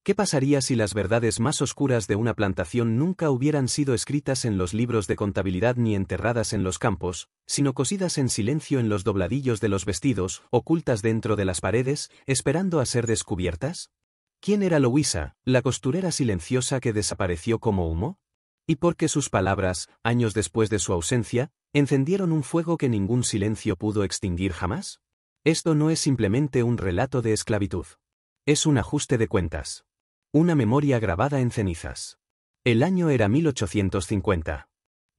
¿Qué pasaría si las verdades más oscuras de una plantación nunca hubieran sido escritas en los libros de contabilidad ni enterradas en los campos, sino cosidas en silencio en los dobladillos de los vestidos, ocultas dentro de las paredes, esperando a ser descubiertas? ¿Quién era Louisa, la costurera silenciosa que desapareció como humo? ¿Y por qué sus palabras, años después de su ausencia, encendieron un fuego que ningún silencio pudo extinguir jamás? Esto no es simplemente un relato de esclavitud. Es un ajuste de cuentas. Una memoria grabada en cenizas. El año era 1850.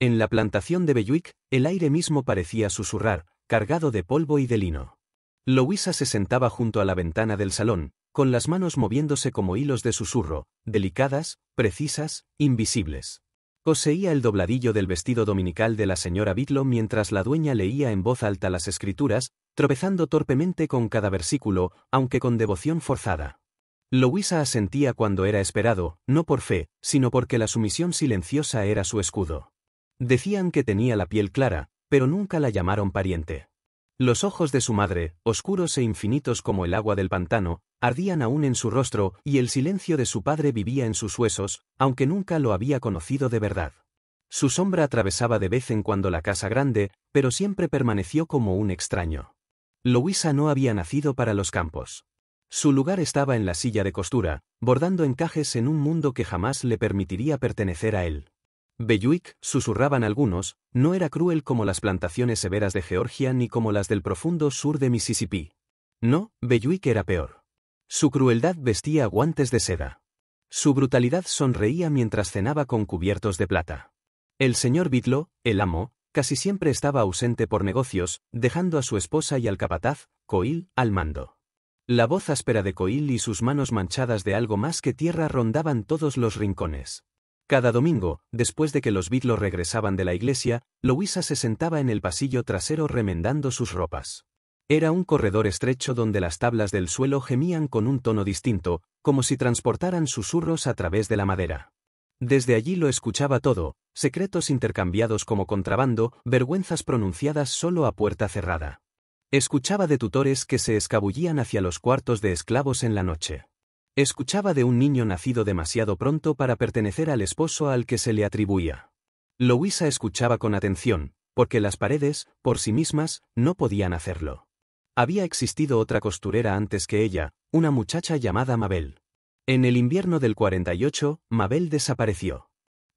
En la plantación de Belluic, el aire mismo parecía susurrar, cargado de polvo y de lino. Louisa se sentaba junto a la ventana del salón, con las manos moviéndose como hilos de susurro, delicadas, precisas, invisibles. Coseía el dobladillo del vestido dominical de la señora Bitlow mientras la dueña leía en voz alta las escrituras, tropezando torpemente con cada versículo, aunque con devoción forzada. Louisa asentía cuando era esperado, no por fe, sino porque la sumisión silenciosa era su escudo. Decían que tenía la piel clara, pero nunca la llamaron pariente. Los ojos de su madre, oscuros e infinitos como el agua del pantano, ardían aún en su rostro, y el silencio de su padre vivía en sus huesos, aunque nunca lo había conocido de verdad. Su sombra atravesaba de vez en cuando la casa grande, pero siempre permaneció como un extraño. Louisa no había nacido para los campos. Su lugar estaba en la silla de costura, bordando encajes en un mundo que jamás le permitiría pertenecer a él. Belluic, susurraban algunos, no era cruel como las plantaciones severas de Georgia ni como las del profundo sur de Mississippi. No, Belluic era peor. Su crueldad vestía guantes de seda. Su brutalidad sonreía mientras cenaba con cubiertos de plata. El señor Bitlow, el amo, casi siempre estaba ausente por negocios, dejando a su esposa y al capataz, Coil, al mando. La voz áspera de Coil y sus manos manchadas de algo más que tierra rondaban todos los rincones. Cada domingo, después de que los Bitlow regresaban de la iglesia, Louisa se sentaba en el pasillo trasero remendando sus ropas. Era un corredor estrecho donde las tablas del suelo gemían con un tono distinto, como si transportaran susurros a través de la madera. Desde allí lo escuchaba todo, secretos intercambiados como contrabando, vergüenzas pronunciadas solo a puerta cerrada. Escuchaba de tutores que se escabullían hacia los cuartos de esclavos en la noche. Escuchaba de un niño nacido demasiado pronto para pertenecer al esposo al que se le atribuía. Louisa escuchaba con atención, porque las paredes, por sí mismas, no podían hacerlo. Había existido otra costurera antes que ella, una muchacha llamada Mabel. En el invierno del 48, Mabel desapareció.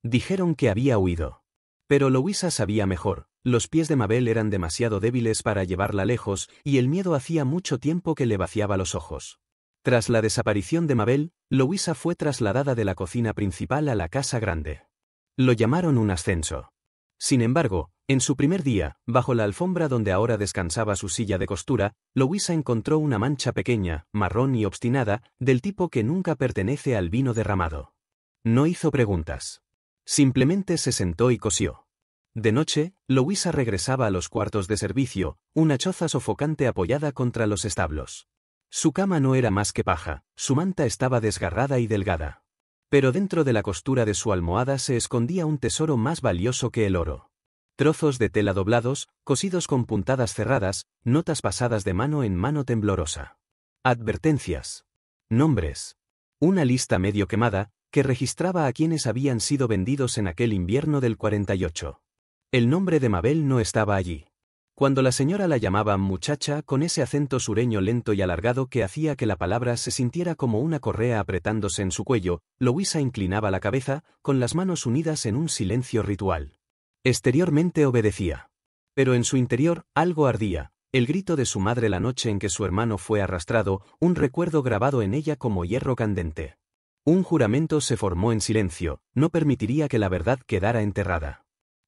Dijeron que había huido. Pero Louisa sabía mejor, los pies de Mabel eran demasiado débiles para llevarla lejos, y el miedo hacía mucho tiempo que le vaciaba los ojos. Tras la desaparición de Mabel, Louisa fue trasladada de la cocina principal a la casa grande. Lo llamaron un ascenso. Sin embargo, en su primer día, bajo la alfombra donde ahora descansaba su silla de costura, Louisa encontró una mancha pequeña, marrón y obstinada, del tipo que nunca pertenece al vino derramado. No hizo preguntas. Simplemente se sentó y cosió. De noche, Louisa regresaba a los cuartos de servicio, una choza sofocante apoyada contra los establos. Su cama no era más que paja, su manta estaba desgarrada y delgada. Pero dentro de la costura de su almohada se escondía un tesoro más valioso que el oro. Trozos de tela doblados, cosidos con puntadas cerradas, notas pasadas de mano en mano temblorosa. Advertencias. Nombres. Una lista medio quemada, que registraba a quienes habían sido vendidos en aquel invierno del 48. El nombre de Mabel no estaba allí. Cuando la señora la llamaba muchacha con ese acento sureño lento y alargado que hacía que la palabra se sintiera como una correa apretándose en su cuello, Louisa inclinaba la cabeza, con las manos unidas en un silencio ritual. Exteriormente obedecía. Pero en su interior, algo ardía, el grito de su madre la noche en que su hermano fue arrastrado, un recuerdo grabado en ella como hierro candente. Un juramento se formó en silencio, no permitiría que la verdad quedara enterrada.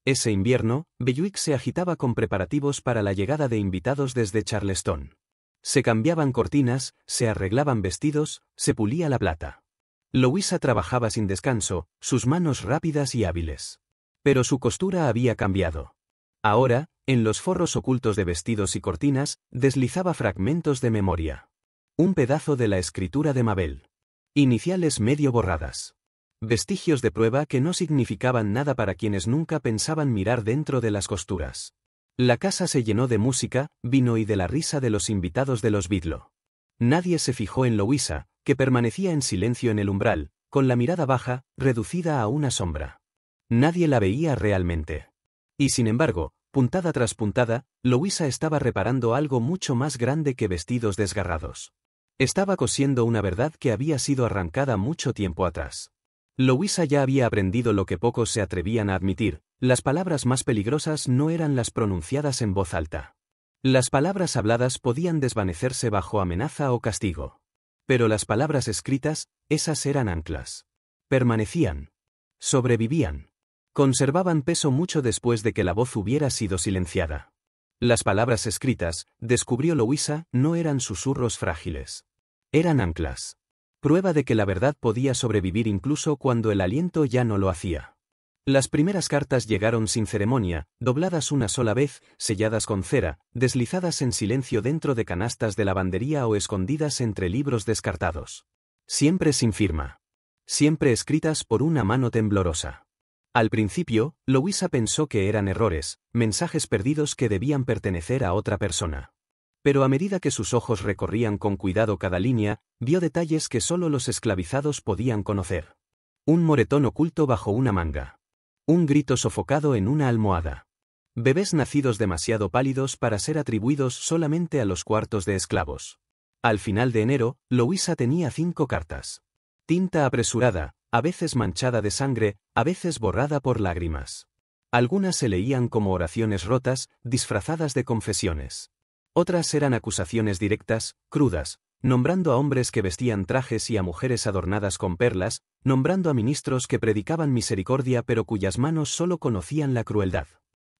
Ese invierno, Belluic se agitaba con preparativos para la llegada de invitados desde Charleston. Se cambiaban cortinas, se arreglaban vestidos, se pulía la plata. Louisa trabajaba sin descanso, sus manos rápidas y hábiles. Pero su costura había cambiado. Ahora, en los forros ocultos de vestidos y cortinas, deslizaba fragmentos de memoria. Un pedazo de la escritura de Mabel. Iniciales medio borradas. Vestigios de prueba que no significaban nada para quienes nunca pensaban mirar dentro de las costuras. La casa se llenó de música, vino y de la risa de los invitados de los Bitlow. Nadie se fijó en Louisa, que permanecía en silencio en el umbral, con la mirada baja, reducida a una sombra. Nadie la veía realmente. Y sin embargo, puntada tras puntada, Louisa estaba reparando algo mucho más grande que vestidos desgarrados. Estaba cosiendo una verdad que había sido arrancada mucho tiempo atrás. Louisa ya había aprendido lo que pocos se atrevían a admitir: las palabras más peligrosas no eran las pronunciadas en voz alta. Las palabras habladas podían desvanecerse bajo amenaza o castigo. Pero las palabras escritas, esas eran anclas. Permanecían. Sobrevivían. Conservaban peso mucho después de que la voz hubiera sido silenciada. Las palabras escritas, descubrió Louisa, no eran susurros frágiles. Eran anclas. Prueba de que la verdad podía sobrevivir incluso cuando el aliento ya no lo hacía. Las primeras cartas llegaron sin ceremonia, dobladas una sola vez, selladas con cera, deslizadas en silencio dentro de canastas de lavandería o escondidas entre libros descartados. Siempre sin firma. Siempre escritas por una mano temblorosa. Al principio, Louisa pensó que eran errores, mensajes perdidos que debían pertenecer a otra persona. Pero a medida que sus ojos recorrían con cuidado cada línea, vio detalles que solo los esclavizados podían conocer. Un moretón oculto bajo una manga. Un grito sofocado en una almohada. Bebés nacidos demasiado pálidos para ser atribuidos solamente a los cuartos de esclavos. Al final de enero, Louisa tenía 5 cartas. Tinta apresurada, a veces manchada de sangre, a veces borrada por lágrimas. Algunas se leían como oraciones rotas, disfrazadas de confesiones. Otras eran acusaciones directas, crudas, nombrando a hombres que vestían trajes y a mujeres adornadas con perlas, nombrando a ministros que predicaban misericordia pero cuyas manos solo conocían la crueldad.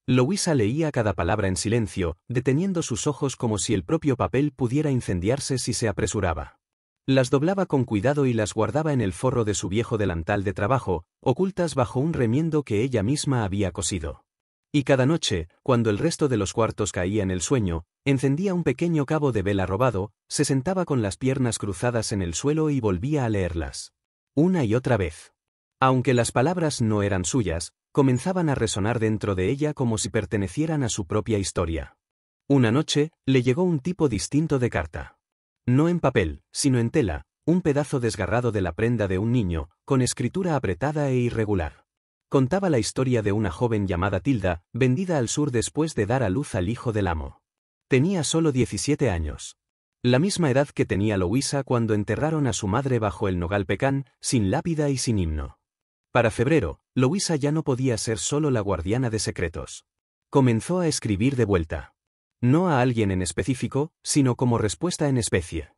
Louisa leía cada palabra en silencio, deteniendo sus ojos como si el propio papel pudiera incendiarse si se apresuraba. Las doblaba con cuidado y las guardaba en el forro de su viejo delantal de trabajo, ocultas bajo un remiendo que ella misma había cosido. Y cada noche, cuando el resto de los cuartos caía en el sueño, encendía un pequeño cabo de vela robado, se sentaba con las piernas cruzadas en el suelo y volvía a leerlas. Una y otra vez. Aunque las palabras no eran suyas, comenzaban a resonar dentro de ella como si pertenecieran a su propia historia. Una noche, le llegó un tipo distinto de carta. No en papel, sino en tela, un pedazo desgarrado de la prenda de un niño, con escritura apretada e irregular. Contaba la historia de una joven llamada Tilda, vendida al sur después de dar a luz al hijo del amo. Tenía solo 17 años. La misma edad que tenía Louisa cuando enterraron a su madre bajo el nogal pecán, sin lápida y sin himno. Para febrero, Louisa ya no podía ser solo la guardiana de secretos. Comenzó a escribir de vuelta. No a alguien en específico, sino como respuesta en especie.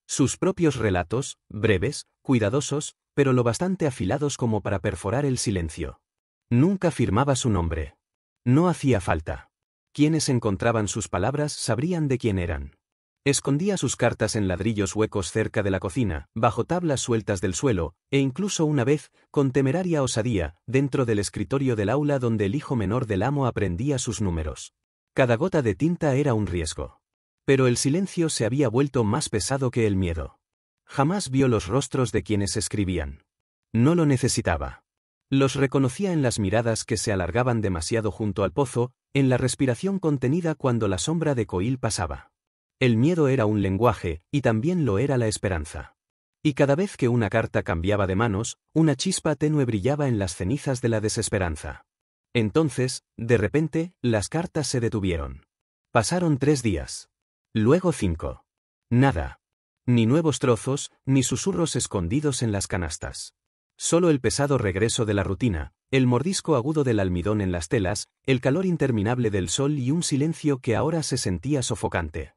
Sus propios relatos, breves, cuidadosos, pero lo bastante afilados como para perforar el silencio. Nunca firmaba su nombre. No hacía falta. Quienes encontraban sus palabras sabrían de quién eran. Escondía sus cartas en ladrillos huecos cerca de la cocina, bajo tablas sueltas del suelo, e incluso una vez, con temeraria osadía, dentro del escritorio del aula donde el hijo menor del amo aprendía sus números. Cada gota de tinta era un riesgo. Pero el silencio se había vuelto más pesado que el miedo. Jamás vio los rostros de quienes escribían. No lo necesitaba. Los reconocía en las miradas que se alargaban demasiado junto al pozo, en la respiración contenida cuando la sombra de Coil pasaba. El miedo era un lenguaje, y también lo era la esperanza. Y cada vez que una carta cambiaba de manos, una chispa tenue brillaba en las cenizas de la desesperanza. Entonces, de repente, las cartas se detuvieron. Pasaron 3 días. Luego 5. Nada. Ni nuevos trozos, ni susurros escondidos en las canastas. Solo el pesado regreso de la rutina, el mordisco agudo del almidón en las telas, el calor interminable del sol y un silencio que ahora se sentía sofocante.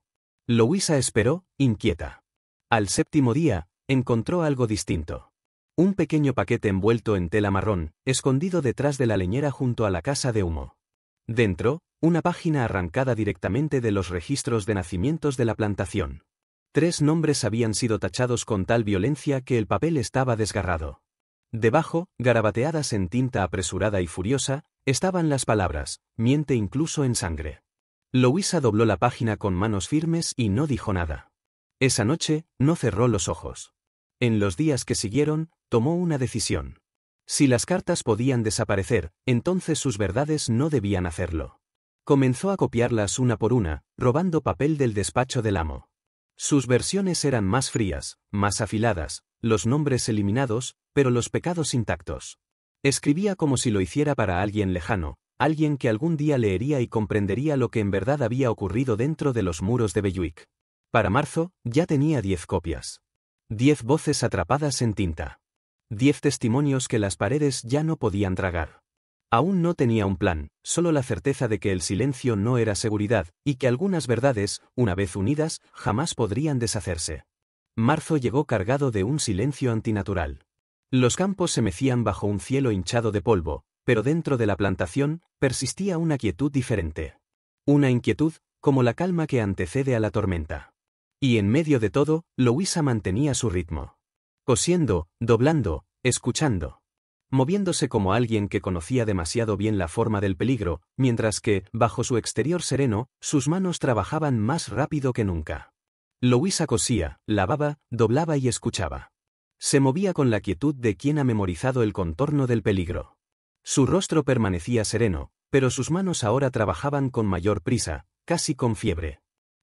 Louisa esperó, inquieta. Al 7.º día, encontró algo distinto. Un pequeño paquete envuelto en tela marrón, escondido detrás de la leñera junto a la casa de humo. Dentro, una página arrancada directamente de los registros de nacimientos de la plantación. 3 nombres habían sido tachados con tal violencia que el papel estaba desgarrado. Debajo, garabateadas en tinta apresurada y furiosa, estaban las palabras: miente incluso en sangre. Louisa dobló la página con manos firmes y no dijo nada. Esa noche, no cerró los ojos. En los días que siguieron, tomó una decisión. Si las cartas podían desaparecer, entonces sus verdades no debían hacerlo. Comenzó a copiarlas una por una, robando papel del despacho del amo. Sus versiones eran más frías, más afiladas, los nombres eliminados, pero los pecados intactos. Escribía como si lo hiciera para alguien lejano, alguien que algún día leería y comprendería lo que en verdad había ocurrido dentro de los muros de Belluic. Para marzo, ya tenía 10 copias. 10 voces atrapadas en tinta. 10 testimonios que las paredes ya no podían tragar. Aún no tenía un plan, solo la certeza de que el silencio no era seguridad, y que algunas verdades, una vez unidas, jamás podrían deshacerse. Marzo llegó cargado de un silencio antinatural. Los campos se mecían bajo un cielo hinchado de polvo, pero dentro de la plantación, persistía una quietud diferente. Una inquietud, como la calma que antecede a la tormenta. Y en medio de todo, Louisa mantenía su ritmo. Cosiendo, doblando, escuchando. Moviéndose como alguien que conocía demasiado bien la forma del peligro, mientras que, bajo su exterior sereno, sus manos trabajaban más rápido que nunca. Louisa cosía, lavaba, doblaba y escuchaba. Se movía con la quietud de quien ha memorizado el contorno del peligro. Su rostro permanecía sereno, pero sus manos ahora trabajaban con mayor prisa, casi con fiebre.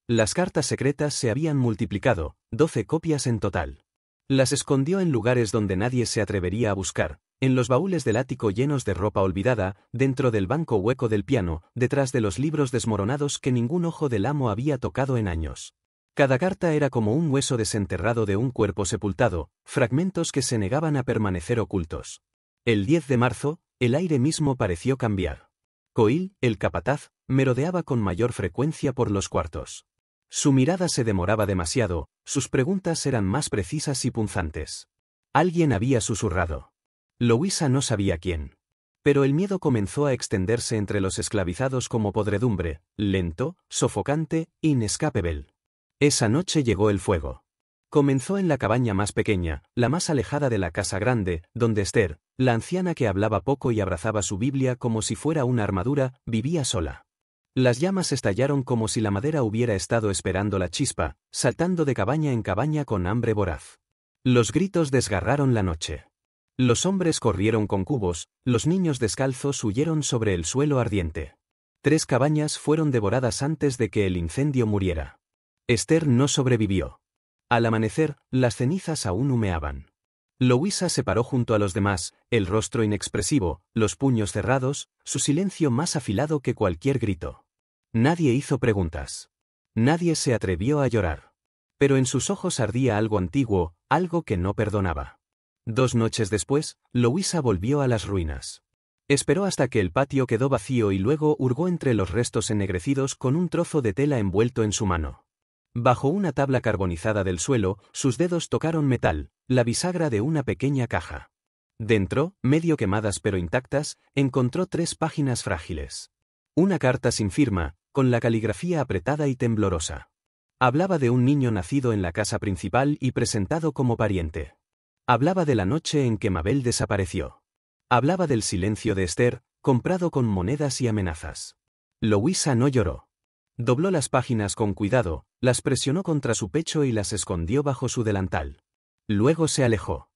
Las cartas secretas se habían multiplicado, 12 copias en total. Las escondió en lugares donde nadie se atrevería a buscar, en los baúles del ático llenos de ropa olvidada, dentro del banco hueco del piano, detrás de los libros desmoronados que ningún ojo del amo había tocado en años. Cada carta era como un hueso desenterrado de un cuerpo sepultado, fragmentos que se negaban a permanecer ocultos. El 10 de marzo, el aire mismo pareció cambiar. Coil, el capataz, merodeaba con mayor frecuencia por los cuartos. Su mirada se demoraba demasiado, sus preguntas eran más precisas y punzantes. Alguien había susurrado. Louisa no sabía quién. Pero el miedo comenzó a extenderse entre los esclavizados como podredumbre, lento, sofocante, inescapable. Esa noche llegó el fuego. Comenzó en la cabaña más pequeña, la más alejada de la casa grande, donde Esther, la anciana que hablaba poco y abrazaba su Biblia como si fuera una armadura, vivía sola. Las llamas estallaron como si la madera hubiera estado esperando la chispa, saltando de cabaña en cabaña con hambre voraz. Los gritos desgarraron la noche. Los hombres corrieron con cubos, los niños descalzos huyeron sobre el suelo ardiente. 3 cabañas fueron devoradas antes de que el incendio muriera. Esther no sobrevivió. Al amanecer, las cenizas aún humeaban. Louisa se paró junto a los demás, el rostro inexpresivo, los puños cerrados, su silencio más afilado que cualquier grito. Nadie hizo preguntas. Nadie se atrevió a llorar. Pero en sus ojos ardía algo antiguo, algo que no perdonaba. 2 noches después, Louisa volvió a las ruinas. Esperó hasta que el patio quedó vacío y luego hurgó entre los restos ennegrecidos con un trozo de tela envuelto en su mano. Bajo una tabla carbonizada del suelo, sus dedos tocaron metal, la bisagra de una pequeña caja. Dentro, medio quemadas pero intactas, encontró 3 páginas frágiles. Una carta sin firma, con la caligrafía apretada y temblorosa. Hablaba de un niño nacido en la casa principal y presentado como pariente. Hablaba de la noche en que Mabel desapareció. Hablaba del silencio de Esther, comprado con monedas y amenazas. Louisa no lloró. Dobló las páginas con cuidado, las presionó contra su pecho y las escondió bajo su delantal. Luego se alejó.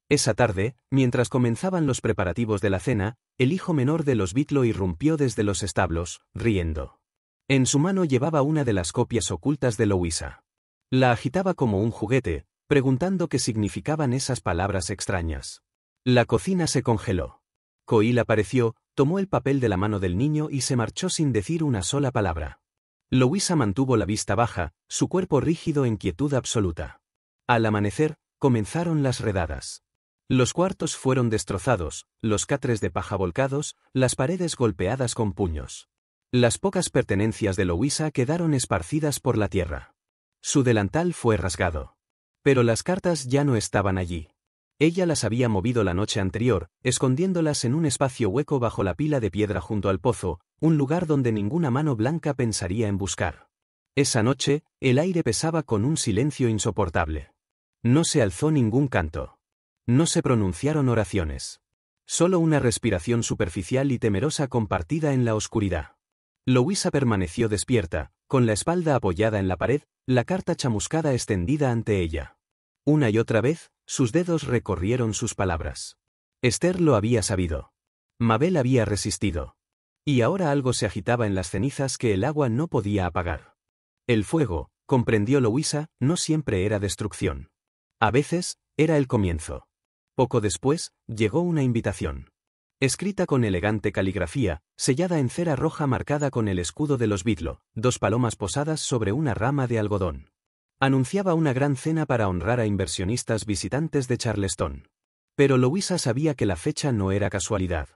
Esa tarde, mientras comenzaban los preparativos de la cena, el hijo menor de los Bitlo irrumpió desde los establos, riendo. En su mano llevaba una de las copias ocultas de Louisa. La agitaba como un juguete, preguntando qué significaban esas palabras extrañas. La cocina se congeló. Coil apareció, tomó el papel de la mano del niño y se marchó sin decir una sola palabra. Louisa mantuvo la vista baja, su cuerpo rígido en quietud absoluta. Al amanecer, comenzaron las redadas. Los cuartos fueron destrozados, los catres de paja volcados, las paredes golpeadas con puños. Las pocas pertenencias de Louisa quedaron esparcidas por la tierra. Su delantal fue rasgado. Pero las cartas ya no estaban allí. Ella las había movido la noche anterior, escondiéndolas en un espacio hueco bajo la pila de piedra junto al pozo, un lugar donde ninguna mano blanca pensaría en buscar. Esa noche, el aire pesaba con un silencio insoportable. No se alzó ningún canto. No se pronunciaron oraciones. Solo una respiración superficial y temerosa compartida en la oscuridad. Louisa permaneció despierta, con la espalda apoyada en la pared, la carta chamuscada extendida ante ella. Una y otra vez, sus dedos recorrieron sus palabras. Esther lo había sabido. Mabel había resistido. Y ahora algo se agitaba en las cenizas que el agua no podía apagar. El fuego, comprendió Louisa, no siempre era destrucción. A veces, era el comienzo. Poco después, llegó una invitación. Escrita con elegante caligrafía, sellada en cera roja marcada con el escudo de los Bidlo, 2 palomas posadas sobre una rama de algodón. Anunciaba una gran cena para honrar a inversionistas visitantes de Charleston. Pero Louisa sabía que la fecha no era casualidad.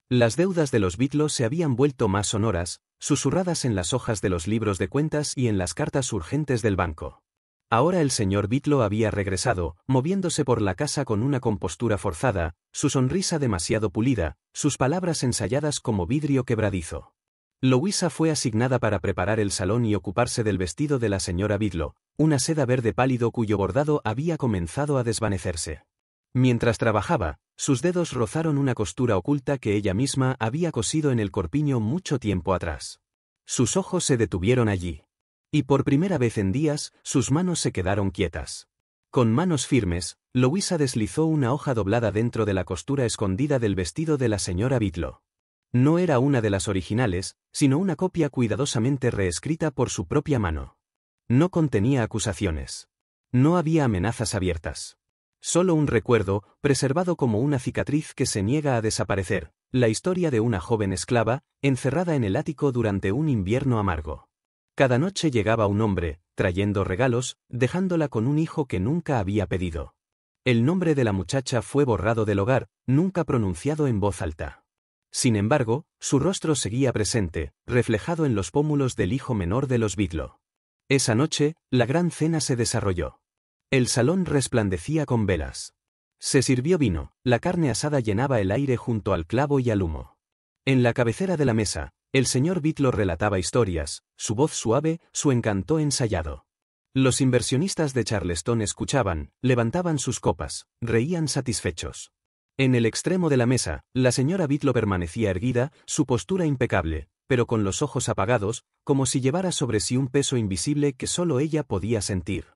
Las deudas de los Bidlo se habían vuelto más sonoras, susurradas en las hojas de los libros de cuentas y en las cartas urgentes del banco. Ahora el señor Bidlo había regresado, moviéndose por la casa con una compostura forzada, su sonrisa demasiado pulida, sus palabras ensayadas como vidrio quebradizo. Louisa fue asignada para preparar el salón y ocuparse del vestido de la señora Bidlo, una seda verde pálido cuyo bordado había comenzado a desvanecerse. Mientras trabajaba, sus dedos rozaron una costura oculta que ella misma había cosido en el corpiño mucho tiempo atrás. Sus ojos se detuvieron allí. Y por primera vez en días, sus manos se quedaron quietas. Con manos firmes, Louisa deslizó una hoja doblada dentro de la costura escondida del vestido de la señora Bidlo. No era una de las originales, sino una copia cuidadosamente reescrita por su propia mano. No contenía acusaciones. No había amenazas abiertas. Solo un recuerdo, preservado como una cicatriz que se niega a desaparecer, la historia de una joven esclava, encerrada en el ático durante un invierno amargo. Cada noche llegaba un hombre, trayendo regalos, dejándola con un hijo que nunca había pedido. El nombre de la muchacha fue borrado del hogar, nunca pronunciado en voz alta. Sin embargo, su rostro seguía presente, reflejado en los pómulos del hijo menor de los Bidlo. Esa noche, la gran cena se desarrolló. El salón resplandecía con velas. Se sirvió vino, la carne asada llenaba el aire junto al clavo y al humo. En la cabecera de la mesa, el señor Bidlo relataba historias, su voz suave, su encanto ensayado. Los inversionistas de Charleston escuchaban, levantaban sus copas, reían satisfechos. En el extremo de la mesa, la señora Bidlo permanecía erguida, su postura impecable, pero con los ojos apagados, como si llevara sobre sí un peso invisible que solo ella podía sentir.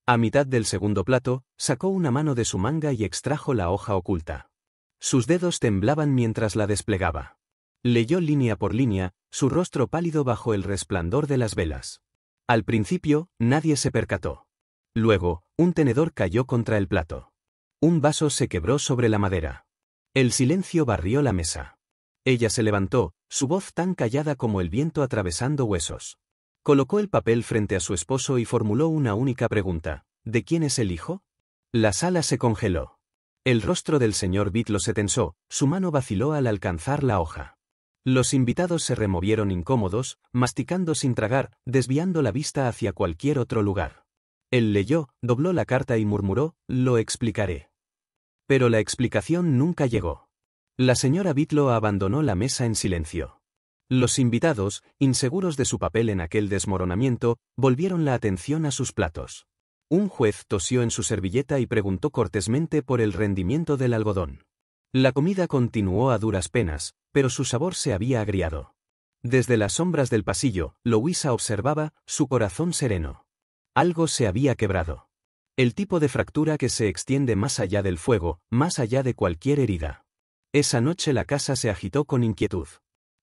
A mitad del segundo plato, sacó una mano de su manga y extrajo la hoja oculta. Sus dedos temblaban mientras la desplegaba. Leyó línea por línea, su rostro pálido bajo el resplandor de las velas. Al principio, nadie se percató. Luego, un tenedor cayó contra el plato. Un vaso se quebró sobre la madera. El silencio barrió la mesa. Ella se levantó, su voz tan callada como el viento atravesando huesos. Colocó el papel frente a su esposo y formuló una única pregunta: ¿de quién es el hijo? La sala se congeló. El rostro del señor Bidlo se tensó, su mano vaciló al alcanzar la hoja. Los invitados se removieron incómodos, masticando sin tragar, desviando la vista hacia cualquier otro lugar. Él leyó, dobló la carta y murmuró: «Lo explicaré». Pero la explicación nunca llegó. La señora Bidlo abandonó la mesa en silencio. Los invitados, inseguros de su papel en aquel desmoronamiento, volvieron la atención a sus platos. Un juez tosió en su servilleta y preguntó cortésmente por el rendimiento del algodón. La comida continuó a duras penas, pero su sabor se había agriado. Desde las sombras del pasillo, Louisa observaba, su corazón sereno. Algo se había quebrado. El tipo de fractura que se extiende más allá del fuego, más allá de cualquier herida. Esa noche la casa se agitó con inquietud.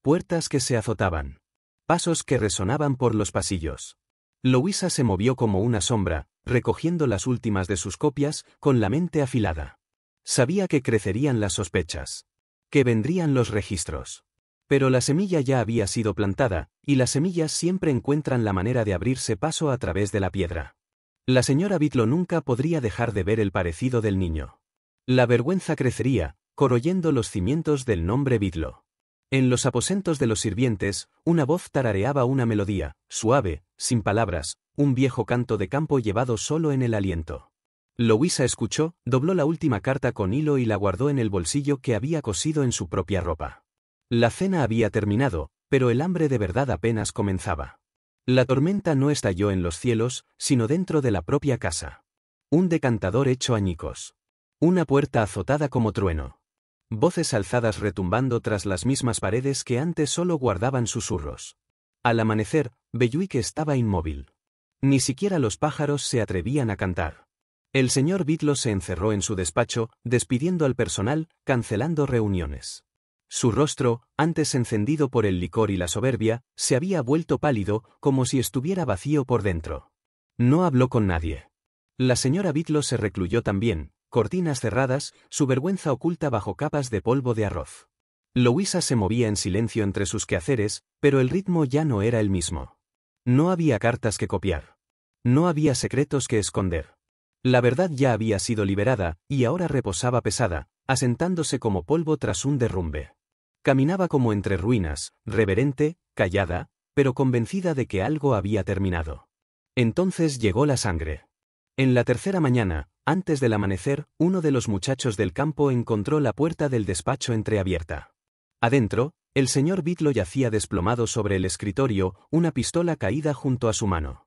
Puertas que se azotaban. Pasos que resonaban por los pasillos. Louisa se movió como una sombra, recogiendo las últimas de sus copias, con la mente afilada. Sabía que crecerían las sospechas. Que vendrían los registros. Pero la semilla ya había sido plantada, y las semillas siempre encuentran la manera de abrirse paso a través de la piedra. La señora Bidlo nunca podría dejar de ver el parecido del niño. La vergüenza crecería, corroyendo los cimientos del nombre Bidlo. En los aposentos de los sirvientes, una voz tarareaba una melodía, suave, sin palabras, un viejo canto de campo llevado solo en el aliento. Louisa escuchó, dobló la última carta con hilo y la guardó en el bolsillo que había cosido en su propia ropa. La cena había terminado, pero el hambre de verdad apenas comenzaba. La tormenta no estalló en los cielos, sino dentro de la propia casa. Un decantador hecho añicos. Una puerta azotada como trueno. Voces alzadas retumbando tras las mismas paredes que antes solo guardaban susurros. Al amanecer, Belluique estaba inmóvil. Ni siquiera los pájaros se atrevían a cantar. El señor Bidlo se encerró en su despacho, despidiendo al personal, cancelando reuniones. Su rostro, antes encendido por el licor y la soberbia, se había vuelto pálido, como si estuviera vacío por dentro. No habló con nadie. La señora Bitlo se recluyó también, cortinas cerradas, su vergüenza oculta bajo capas de polvo de arroz. Louisa se movía en silencio entre sus quehaceres, pero el ritmo ya no era el mismo. No había cartas que copiar. No había secretos que esconder. La verdad ya había sido liberada, y ahora reposaba pesada, asentándose como polvo tras un derrumbe. Caminaba como entre ruinas, reverente, callada, pero convencida de que algo había terminado. Entonces llegó la sangre. En la tercera mañana, antes del amanecer, uno de los muchachos del campo encontró la puerta del despacho entreabierta. Adentro, el señor Bitlo yacía desplomado sobre el escritorio, una pistola caída junto a su mano.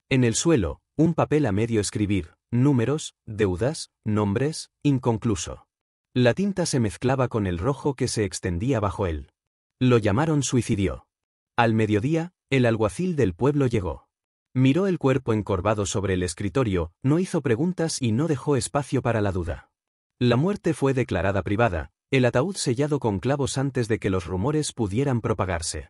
En el suelo, un papel a medio escribir, números, deudas, nombres, inconcluso. La tinta se mezclaba con el rojo que se extendía bajo él. Lo llamaron suicidio. Al mediodía, el alguacil del pueblo llegó. Miró el cuerpo encorvado sobre el escritorio, no hizo preguntas y no dejó espacio para la duda. La muerte fue declarada privada, el ataúd sellado con clavos antes de que los rumores pudieran propagarse.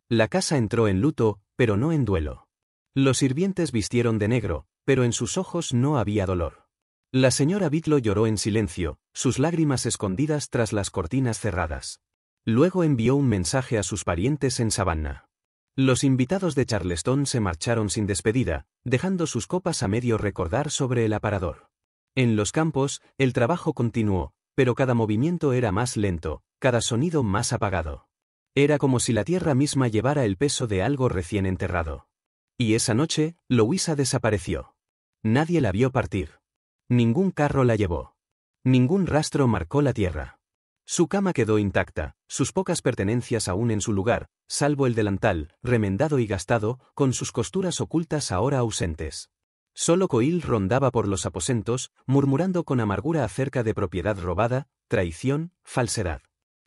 La casa entró en luto, pero no en duelo. Los sirvientes vistieron de negro, pero en sus ojos no había dolor. La señora Bitlo lloró en silencio, sus lágrimas escondidas tras las cortinas cerradas. Luego envió un mensaje a sus parientes en Savannah. Los invitados de Charleston se marcharon sin despedida, dejando sus copas a medio recordar sobre el aparador. En los campos, el trabajo continuó, pero cada movimiento era más lento, cada sonido más apagado. Era como si la tierra misma llevara el peso de algo recién enterrado. Y esa noche, Louisa desapareció. Nadie la vio partir. Ningún carro la llevó. Ningún rastro marcó la tierra. Su cama quedó intacta, sus pocas pertenencias aún en su lugar, salvo el delantal, remendado y gastado, con sus costuras ocultas ahora ausentes. Solo Coil rondaba por los aposentos, murmurando con amargura acerca de propiedad robada, traición, falsedad.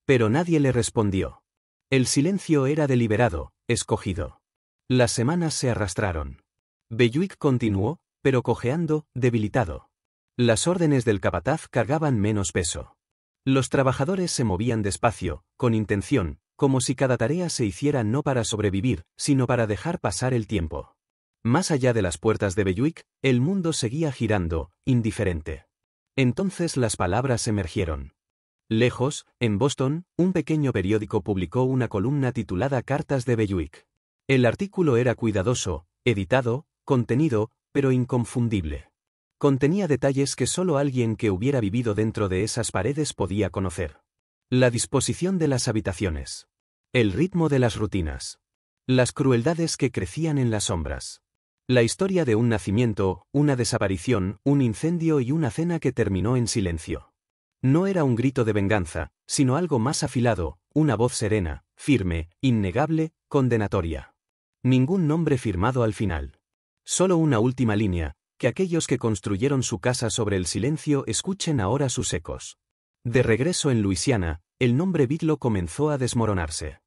Pero nadie le respondió. El silencio era deliberado, escogido. Las semanas se arrastraron. Belluic continuó, pero cojeando, debilitado. Las órdenes del capataz cargaban menos peso. Los trabajadores se movían despacio, con intención, como si cada tarea se hiciera no para sobrevivir, sino para dejar pasar el tiempo. Más allá de las puertas de Belluic, el mundo seguía girando, indiferente. Entonces las palabras emergieron. Lejos, en Boston, un pequeño periódico publicó una columna titulada Cartas de Belluic. El artículo era cuidadoso, editado, contenido, pero inconfundible. Contenía detalles que solo alguien que hubiera vivido dentro de esas paredes podía conocer. La disposición de las habitaciones. El ritmo de las rutinas. Las crueldades que crecían en las sombras. La historia de un nacimiento, una desaparición, un incendio y una cena que terminó en silencio. No era un grito de venganza, sino algo más afilado, una voz serena, firme, innegable, condenatoria. Ningún nombre firmado al final. Solo una última línea, que aquellos que construyeron su casa sobre el silencio escuchen ahora sus ecos. De regreso en Luisiana, el nombre Bitlo comenzó a desmoronarse.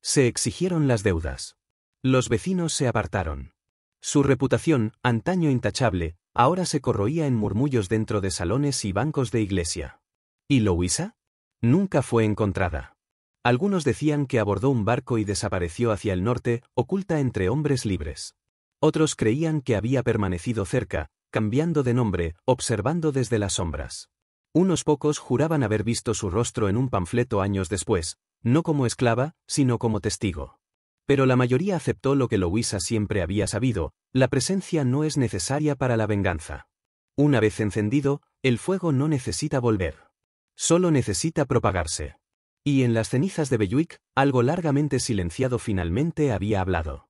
Se exigieron las deudas. Los vecinos se apartaron. Su reputación, antaño intachable, ahora se corroía en murmullos dentro de salones y bancos de iglesia. ¿Y Louisa? Nunca fue encontrada. Algunos decían que abordó un barco y desapareció hacia el norte, oculta entre hombres libres. Otros creían que había permanecido cerca, cambiando de nombre, observando desde las sombras. Unos pocos juraban haber visto su rostro en un panfleto años después, no como esclava, sino como testigo. Pero la mayoría aceptó lo que Louisa siempre había sabido: la presencia no es necesaria para la venganza. Una vez encendido, el fuego no necesita volver. Solo necesita propagarse. Y en las cenizas de Belluic, algo largamente silenciado finalmente había hablado.